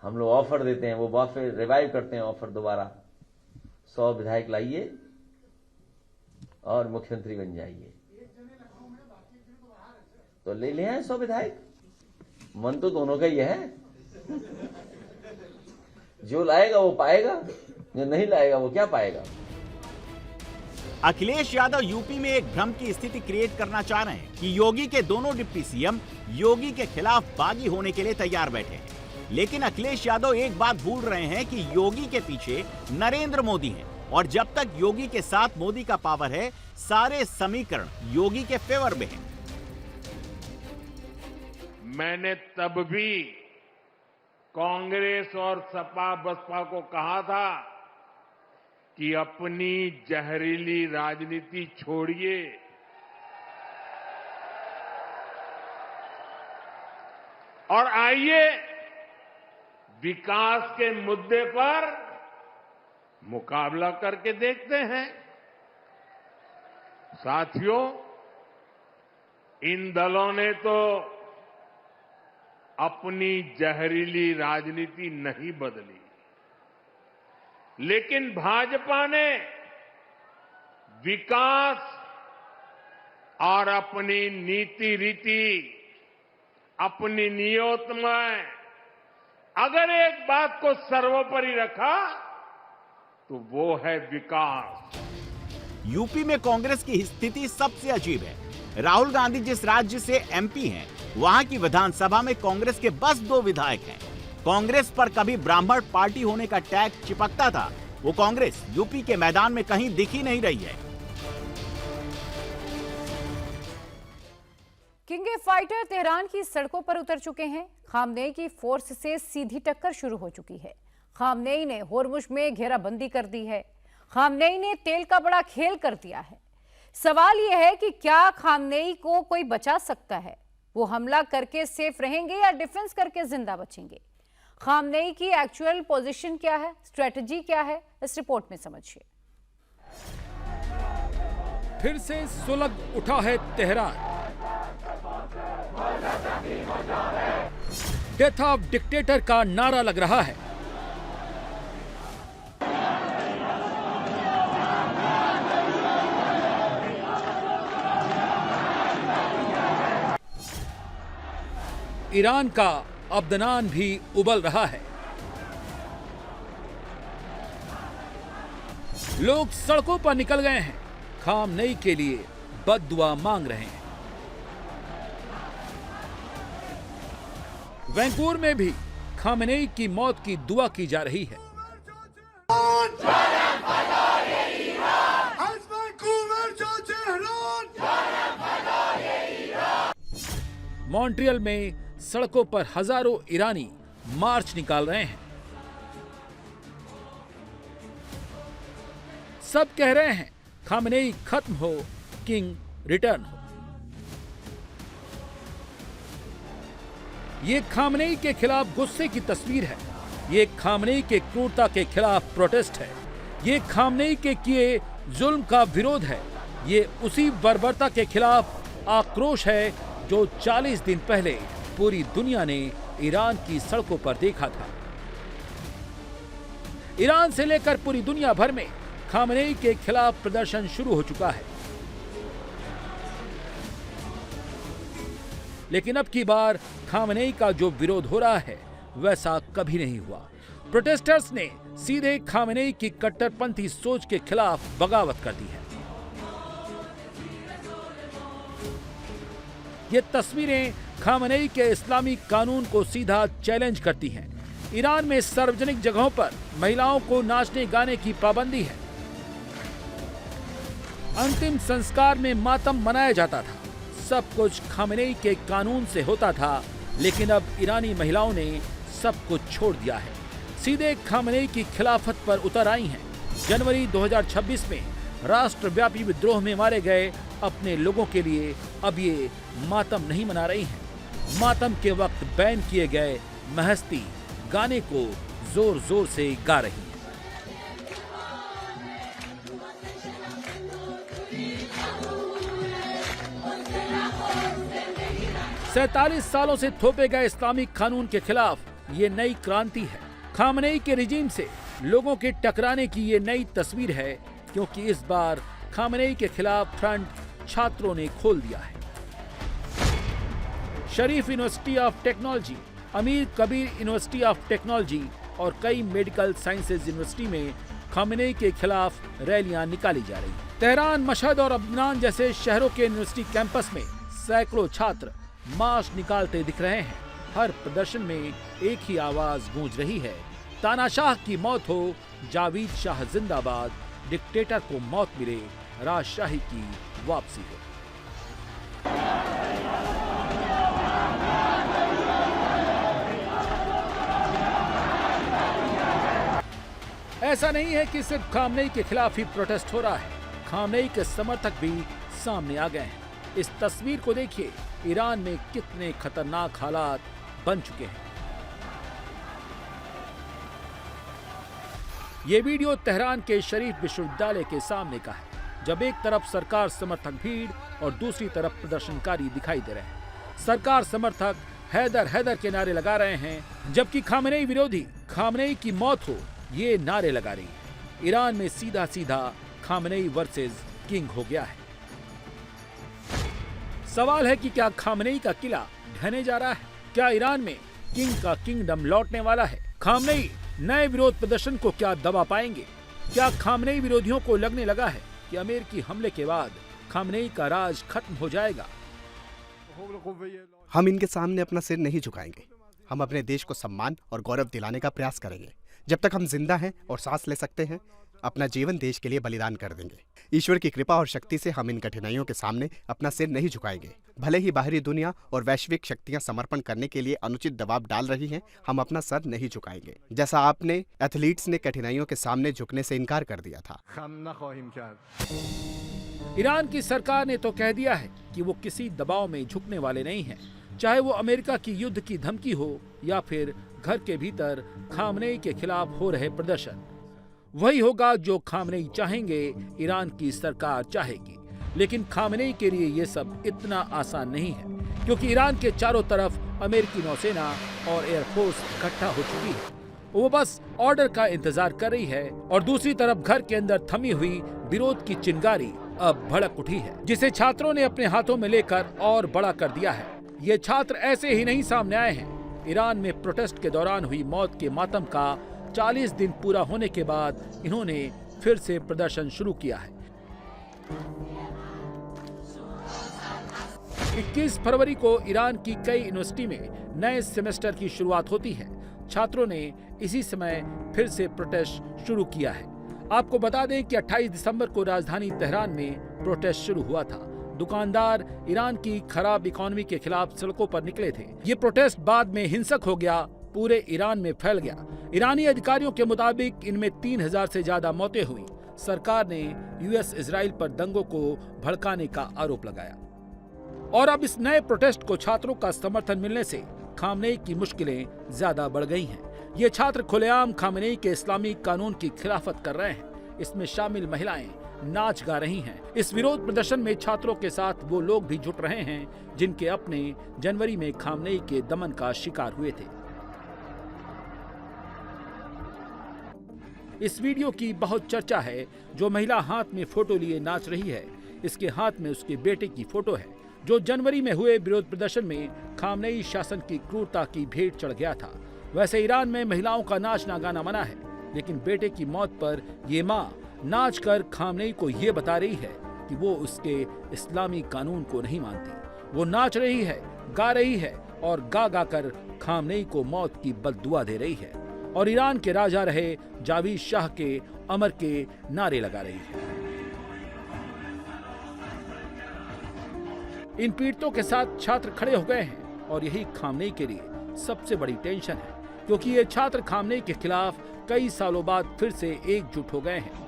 हम लोग ऑफर देते हैं, वो वापस रिवाइव करते हैं ऑफर दोबारा। 100 विधायक लाइए और मुख्यमंत्री बन जाइए। तो ले आए 100 विधायक। मन तो दोनों का ही है। जो लाएगा वो पाएगा, जो नहीं लाएगा वो क्या पाएगा। अखिलेश यादव यूपी में एक भ्रम की स्थिति क्रिएट करना चाह रहे हैं कि योगी के दोनों डिप्टी सीएम योगी के खिलाफ बागी होने के लिए तैयार बैठे हैं। लेकिन अखिलेश यादव एक बात भूल रहे हैं कि योगी के पीछे नरेंद्र मोदी हैं और जब तक योगी के साथ मोदी का पावर है, सारे समीकरण योगी के फेवर में हैं। मैंने तब भी कांग्रेस और सपा बसपा को कहा था कि अपनी जहरीली राजनीति छोड़िए, और आइए विकास के मुद्दे पर मुकाबला करके देखते हैं। साथियों, इन दलों ने तो अपनी जहरीली राजनीति नहीं बदली, लेकिन भाजपा ने विकास और अपनी नीति रीति, अपनी नियत में अगर एक बात को सर्वोपरि रखा तो वो है विकास। यूपी में कांग्रेस की स्थिति सबसे अजीब है। राहुल गांधी जिस राज्य से एमपी हैं, वहां की विधानसभा में कांग्रेस के बस 2 विधायक हैं। कांग्रेस पर कभी ब्राह्मण पार्टी होने का टैग चिपकता था, वो कांग्रेस यूपी के मैदान में कहीं दिख ही नहीं रही है। किंग फाइटर तेहरान की सड़कों पर उतर चुके हैं। खामनेई की फोर्स से सीधी टक्कर शुरू हो चुकी है। खामनेई ने होर्मुज में घेराबंदी कर दी है। खामनेई ने तेल का बड़ा खेल कर दिया है। सवाल यह है कि क्या खामनेई को कोई बचा सकता है? वो हमला करके सेफ रहेंगे या डिफेंस करके जिंदा बचेंगे? खामनेई की एक्चुअल पोजीशन क्या है, स्ट्रेटजी क्या है, इस रिपोर्ट में समझिए। फिर से सुलग उठा है तेहरान। डेथ ऑफ डिक्टेटर का नारा लग रहा है। ईरान का अब्दनान भी उबल रहा है। लोग सड़कों पर निकल गए हैं, खामनेई के लिए बद्दुआ मांग रहे हैं। वैंकूवर में भी खामनेई की मौत की दुआ की जा रही है। मॉन्ट्रियल में सड़कों पर हजारों ईरानी मार्च निकाल रहे हैं। सब कह रहे हैं खामनेई खत्म हो, किंग रिटर्न हो। ये खामनेई के खिलाफ गुस्से की तस्वीर है। ये खामनेई के क्रूरता के खिलाफ प्रोटेस्ट है। ये खामनेई के किए जुल्म का विरोध है। ये उसी बर्बरता के खिलाफ आक्रोश है जो 40 दिन पहले पूरी दुनिया ने ईरान की सड़कों पर देखा था। ईरान से लेकर पूरी दुनिया भर में खामनेई के खिलाफ प्रदर्शन शुरू हो चुका है। लेकिन अब की बार खामनेई का जो विरोध हो रहा है वैसा कभी नहीं हुआ। प्रोटेस्टर्स ने सीधे खामनेई की कट्टरपंथी सोच के खिलाफ बगावत कर दी है। ये तस्वीरें खामनेई के इस्लामी कानून को सीधा चैलेंज करती हैं। ईरान में सार्वजनिक जगहों पर महिलाओं को नाचने गाने की पाबंदी है। अंतिम संस्कार में मातम मनाया जाता था। सब कुछ खामनेई के कानून से होता था, लेकिन अब ईरानी महिलाओं ने सब कुछ छोड़ दिया है। सीधे खामनेई की खिलाफत पर उतर आई हैं। जनवरी 2026 में राष्ट्रव्यापी विद्रोह में मारे गए अपने लोगों के लिए अब ये मातम नहीं मना रही हैं। मातम के वक्त बैन किए गए महस्ती गाने को जोर जोर से गा रही हैं। 47 सालों से थोपे गए इस्लामिक कानून के खिलाफ ये नई क्रांति है। खामनेई के रिजीम से लोगों के टकराने की ये नई तस्वीर है, क्योंकि इस बार खामनेई के खिलाफ फ्रंट छात्रों ने खोल दिया है। शरीफ यूनिवर्सिटी ऑफ टेक्नोलॉजी, अमीर कबीर यूनिवर्सिटी ऑफ टेक्नोलॉजी और कई मेडिकल साइंसेज यूनिवर्सिटी में खामेनेई के खिलाफ रैलियां निकाली जा रही। तेहरान, मशहद और अदनान जैसे शहरों के यूनिवर्सिटी कैंपस में सैकड़ों छात्र मार्च निकालते दिख रहे हैं। हर प्रदर्शन में एक ही आवाज गूंज रही है, तानाशाह की मौत हो, जावेद शाह जिंदाबाद, डिक्टेटर को मौत मिले, राजशाही की वापसी हो। ऐसा नहीं है कि सिर्फ खामनेई के खिलाफ ही प्रोटेस्ट हो रहा है, खामनेई के समर्थक भी सामने आ गए हैं। इस तस्वीर को देखिए, ईरान में कितने खतरनाक हालात बन चुके हैं। ये वीडियो तेहरान के शरीफ विश्वविद्यालय के सामने का है, जब एक तरफ सरकार समर्थक भीड़ और दूसरी तरफ प्रदर्शनकारी दिखाई दे रहे हैं। सरकार समर्थक हैदर हैदर के नारे लगा रहे हैं, जबकि खामेनेई विरोधी खामेनेई की मौत हो ये नारे लगा रही है। ईरान में सीधा सीधा खामेनेई वर्सेस किंग हो गया है। सवाल है कि क्या खामेनेई का किला ढहने जा रहा है? क्या ईरान में किंग का किंगडम लौटने वाला है? खामेनेई नए विरोध प्रदर्शन को क्या दबा पाएंगे? क्या खामेनेई विरोधियों को लगने लगा है कि अमेरिकी हमले के बाद खामेनेई का राज खत्म हो जाएगा? हम इनके सामने अपना सिर नहीं झुकाएंगे। हम अपने देश को सम्मान और गौरव दिलाने का प्रयास करेंगे। जब तक हम जिंदा हैं और सांस ले सकते हैं, अपना जीवन देश के लिए बलिदान कर देंगे। ईश्वर की कृपा और शक्ति से हम इन कठिनाइयों के सामने अपना सिर नहीं झुकाएंगे। भले ही बाहरी दुनिया और वैश्विक शक्तियां समर्पण करने के लिए अनुचित दबाव डाल रही हैं, हम अपना सर नहीं झुकाएंगे। जैसा आपने एथलीट्स ने कठिनाइयों के सामने झुकने से इनकार कर दिया था। ईरान की सरकार ने तो कह दिया है कि वो किसी दबाव में झुकने वाले नहीं हैं, चाहे वो अमेरिका की युद्ध की धमकी हो या फिर घर के भीतर खामेनेई के खिलाफ हो रहे प्रदर्शन। वही होगा जो खामेनेई चाहेंगे, ईरान की सरकार चाहेगी। लेकिन खामेनेई के लिए ये सब इतना आसान नहीं है, क्योंकि ईरान के चारों तरफ अमेरिकी नौसेना और एयरफोर्स इकट्ठा हो चुकी है। वो बस ऑर्डर का इंतजार कर रही है और दूसरी तरफ घर के अंदर थमी हुई विरोध की चिंगारी अब भड़क उठी है, जिसे छात्रों ने अपने हाथों में लेकर और बड़ा कर दिया है। ये छात्र ऐसे ही नहीं सामने आए हैं। ईरान में प्रोटेस्ट के दौरान हुई मौत के मातम का 40 दिन पूरा होने के बाद इन्होंने फिर से प्रदर्शन शुरू किया है। 21 फरवरी को ईरान की कई यूनिवर्सिटी में नए सेमेस्टर की शुरुआत होती है। छात्रों ने इसी समय फिर से प्रोटेस्ट शुरू किया है। आपको बता दें कि 28 दिसंबर को राजधानी तेहरान में प्रोटेस्ट शुरू हुआ था। दुकानदार ईरान की खराब इकोनॉमी के खिलाफ सड़कों पर निकले थे। ये प्रोटेस्ट बाद में हिंसक हो गया, पूरे ईरान में फैल गया। ईरानी अधिकारियों के मुताबिक इनमें 3000 से ज्यादा मौतें हुई। सरकार ने यूएस इजराइल पर दंगों को भड़काने का आरोप लगाया। और अब इस नए प्रोटेस्ट को छात्रों का समर्थन मिलने से खामेनेई की मुश्किलें ज्यादा बढ़ गई हैं। ये छात्र खुलेआम खामेनेई के इस्लामी कानून की खिलाफत कर रहे हैं। इसमें शामिल महिलाएं नाच गा रही हैं। इस विरोध प्रदर्शन में छात्रों के साथ वो लोग भी जुट रहे हैं जिनके अपने जनवरी में खामेनेई के दमन का शिकार हुए थे। इस वीडियो की बहुत चर्चा है। जो महिला हाथ में फोटो लिए नाच रही है, इसके हाथ में उसके बेटे की फोटो है, जो जनवरी में हुए विरोध प्रदर्शन में खामेनेई शासन की क्रूरता की भेंट चढ़ गया था। वैसे ईरान में महिलाओं का नाचना गाना मना है, लेकिन बेटे की मौत पर ये माँ नाच कर खामेनेई को ये बता रही है कि वो उसके इस्लामी कानून को नहीं मानती। वो नाच रही है, गा रही है और गा गा कर खामेनेई को मौत की बद्दुआ दे रही है और ईरान के राजा रहे जावेद शाह के अमर के नारे लगा रही है। इन पीड़ितों के साथ छात्र खड़े हो गए हैं और यही खामेनेई के लिए सबसे बड़ी टेंशन है, क्योंकि ये छात्र खामेनेई के खिलाफ कई सालों बाद फिर से एकजुट हो गए हैं।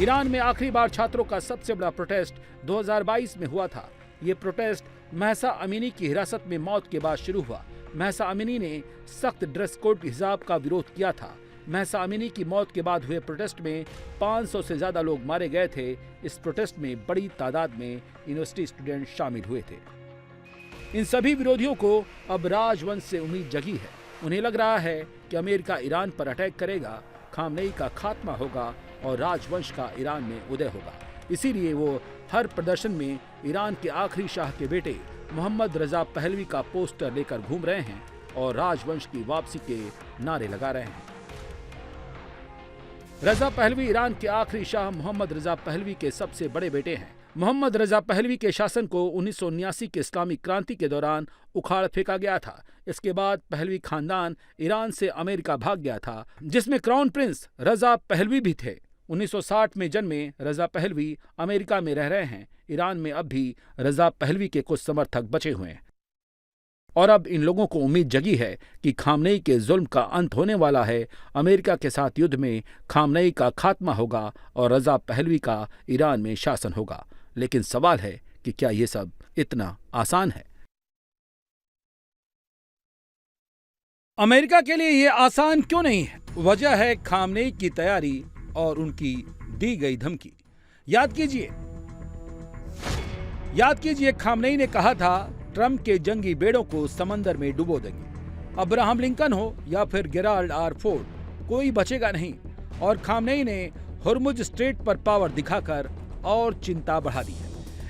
ईरान में आखिरी बार छात्रों का सबसे बड़ा प्रोटेस्ट 2022 में हुआ था। ये प्रोटेस्ट महसा अमीनी की हिरासत में मौत के बाद शुरू हुआ। महसा अमीनी ने सख्त ड्रेस कोड हिजाब का विरोध किया था। महसा अमीनी की मौत के बाद हुए प्रोटेस्ट में 500 से ज्यादा लोग मारे गए थे। इस प्रोटेस्ट में बड़ी तादाद में यूनिवर्सिटी स्टूडेंट शामिल हुए थे। इन सभी विरोधियों को अब राजवंश से उम्मीद जगी है। उन्हें लग रहा है कि अमेरिका ईरान पर अटैक करेगा, खामेनेई का खात्मा होगा और राजवंश का ईरान में उदय होगा। इसीलिए वो हर प्रदर्शन में ईरान के आखिरी शाह के बेटे मोहम्मद रजा पहलवी का पोस्टर लेकर घूम रहे हैं और राजवंश की वापसी के नारे लगा रहे हैं। रजा पहलवी ईरान के आखिरी शाह मोहम्मद रजा पहलवी के सबसे बड़े बेटे हैं। मोहम्मद रजा पहलवी के शासन को 1979 के इस्लामी क्रांति के दौरान उखाड़ फेंका गया था। इसके बाद पहलवी खानदान ईरान से अमेरिका भाग गया था, जिसमें क्राउन प्रिंस रजा पहलवी भी थे। 1960 में जन्मे रजा पहलवी अमेरिका में रह रहे हैं। ईरान में अब भी रजा पहलवी के कुछ समर्थक बचे हुए हैं और अब इन लोगों को उम्मीद जगी है कि खामनेई के जुल्म का अंत होने वाला है। अमेरिका के साथ युद्ध में खामनेई का खात्मा होगा और रजा पहलवी का ईरान में शासन होगा। लेकिन सवाल है कि क्या ये सब इतना आसान है? अमेरिका के लिए ये आसान क्यों नहीं है? वजह है खामनेई की तैयारी और उनकी दी गई धमकी। याद कीजिए खामनेई ने कहा था ट्रंप के जंगी बेड़ों को समंदर में डुबो देंगे। अब्राहम लिंकन हो या फिर गेराल्ड आर फोर्ड, कोई बचेगा नहीं। और खामनेई ने हुर्मुज स्ट्रेट पर पावर दिखाकर और चिंता बढ़ा दी है।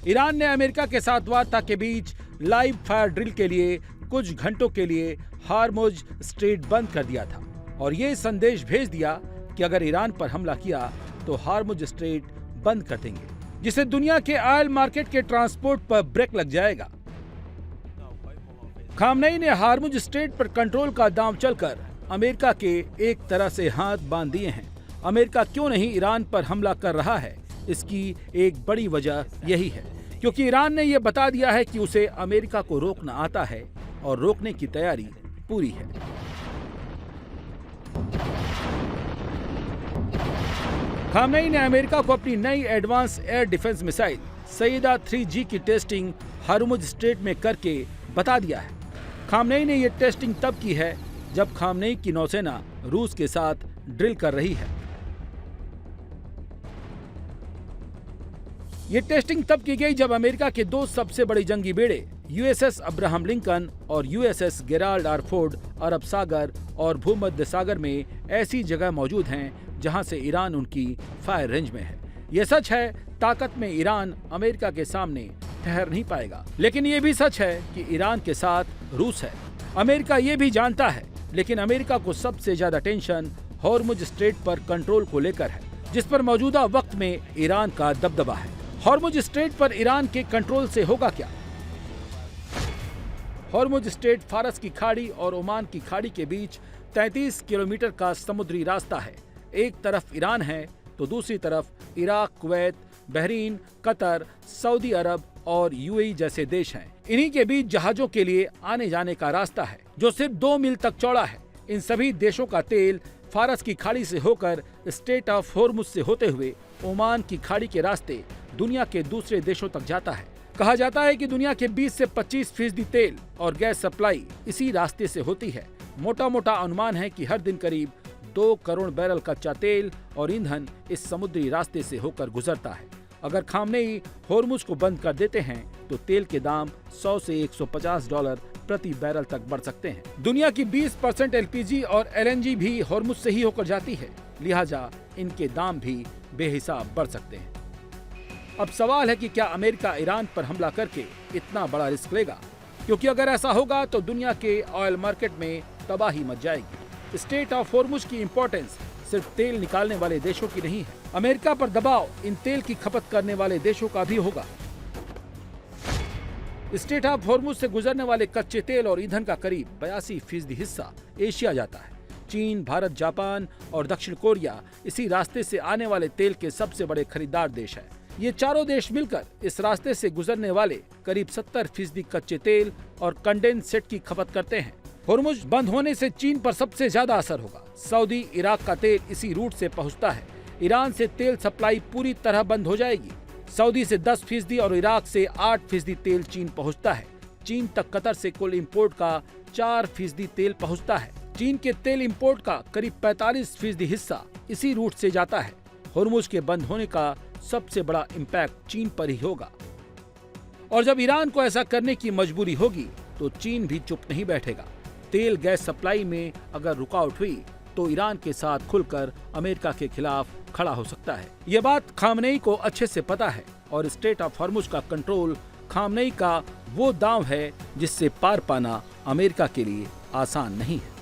ईरान ने अमेरिका के साथ वार्ता के बीच लाइव फायर ड्रिल के लिए कुछ घंटों के लिए हार्मुज स्ट्रेट बंद कर दिया था और ये संदेश भेज दिया कि अगर ईरान पर हमला किया तो हार्मुज स्ट्रेट बंद कर देंगे, जिससे दुनिया के ऑयल मार्केट के ट्रांसपोर्ट पर ब्रेक लग जाएगा। खामनेई ने हार्मुज स्ट्रेट पर कंट्रोल का दांव चलकर अमेरिका के एक तरह से हाथ बांध दिए हैं। अमेरिका क्यों नहीं ईरान पर हमला कर रहा है, इसकी एक बड़ी वजह यही है क्योंकि ईरान ने यह बता दिया है कि उसे अमेरिका को रोकना आता है और रोकने की तैयारी पूरी है। खामनेई ने अमेरिका को अपनी नई एडवांस एयर डिफेंस मिसाइल सईदा 3G की टेस्टिंग हार्मुज स्ट्रेट में करके बता दिया है। खामनेई ने यह टेस्टिंग तब की है जब खामनेई की नौसेना रूस के साथ ड्रिल कर रही है। ये टेस्टिंग तब की गई जब अमेरिका के दो सबसे बड़े जंगी बेड़े यूएसएस अब्राहम लिंकन और यूएसएस गेराल्ड आर फोर्ड अरब सागर और भूमध्य सागर में ऐसी जगह मौजूद हैं जहां से ईरान उनकी फायर रेंज में है। ये सच है, ताकत में ईरान अमेरिका के सामने ठहर नहीं पाएगा। लेकिन ये भी सच है कि ईरान के साथ रूस है। अमेरिका ये भी जानता है, लेकिन अमेरिका को सबसे ज्यादा टेंशन हार्मुज स्ट्रेट पर कंट्रोल को लेकर है, जिस पर मौजूदा वक्त में ईरान का दबदबा है। हार्मुज स्ट्रेट पर ईरान के कंट्रोल से होगा क्या? हार्मुज स्ट्रेट फारस की खाड़ी और ओमान की खाड़ी के बीच 33 किलोमीटर का समुद्री रास्ता है। एक तरफ ईरान है तो दूसरी तरफ Iraq, Kuwait, Bahrain, Qatar, Saudi Arab और यूएई जैसे देश हैं। इन्हीं के बीच जहाजों के लिए आने जाने का रास्ता है जो सिर्फ 2 मील तक चौड़ा है। इन सभी देशों का तेल फारस की खाड़ी से होकर स्ट्रेट ऑफ हार्मुज से होते हुए ओमान की खाड़ी के रास्ते दुनिया के दूसरे देशों तक जाता है। कहा जाता है कि दुनिया के 20 से 25% तेल और गैस सप्लाई इसी रास्ते से होती है। मोटा मोटा अनुमान है कि हर दिन करीब 2 करोड़ बैरल कच्चा तेल और ईंधन इस समुद्री रास्ते से होकर गुजरता है। अगर खामनेई हार्मुज को बंद कर देते हैं तो तेल के दाम $100 से $150 प्रति बैरल तक बढ़ सकते हैं। दुनिया की 20% एलपीजी और एलएनजी भी हार्मुज से ही होकर जाती है, लिहाजा इनके दाम भी बेहिसाब बढ़ सकते हैं। अब सवाल है कि क्या अमेरिका ईरान पर हमला करके इतना बड़ा रिस्क लेगा? क्योंकि अगर ऐसा होगा तो दुनिया के ऑयल मार्केट में तबाही मच जाएगी। स्ट्रेट ऑफ हार्मुज की इंपॉर्टेंस सिर्फ तेल निकालने वाले देशों की नहीं है, अमेरिका पर दबाव इन तेल की खपत करने वाले देशों का भी होगा। स्ट्रेट ऑफ हार्मुज से गुजरने वाले कच्चे तेल और ईंधन का करीब 82% हिस्सा एशिया जाता है। चीन, भारत, जापान और दक्षिण कोरिया इसी रास्ते से आने वाले तेल के सबसे बड़े खरीदार देश हैं। ये चारों देश मिलकर इस रास्ते से गुजरने वाले करीब 70% कच्चे तेल और कंडेंसेट की खपत करते हैं। हार्मुज बंद होने से चीन पर सबसे ज्यादा असर होगा। सऊदी, इराक का तेल इसी रूट से पहुंचता है। ईरान से तेल सप्लाई पूरी तरह बंद हो जाएगी। सऊदी से 10% और इराक से 8% तेल चीन पहुंचता है। चीन तक कतर से कुल इंपोर्ट का 4% तेल पहुंचता है। चीन के तेल इंपोर्ट का करीब 45% हिस्सा इसी रूट से जाता है। हार्मुज के बंद होने का सबसे बड़ा इम्पैक्ट चीन पर ही होगा और जब ईरान को ऐसा करने की मजबूरी होगी तो चीन भी चुप नहीं बैठेगा। तेल गैस सप्लाई में अगर रुकावट हुई तो ईरान के साथ खुलकर अमेरिका के खिलाफ खड़ा हो सकता है। ये बात खामनेई को अच्छे से पता है और स्ट्रेट ऑफ हार्मुज का कंट्रोल खामनेई का वो दांव है जिससे पार पाना अमेरिका के लिए आसान नहीं है।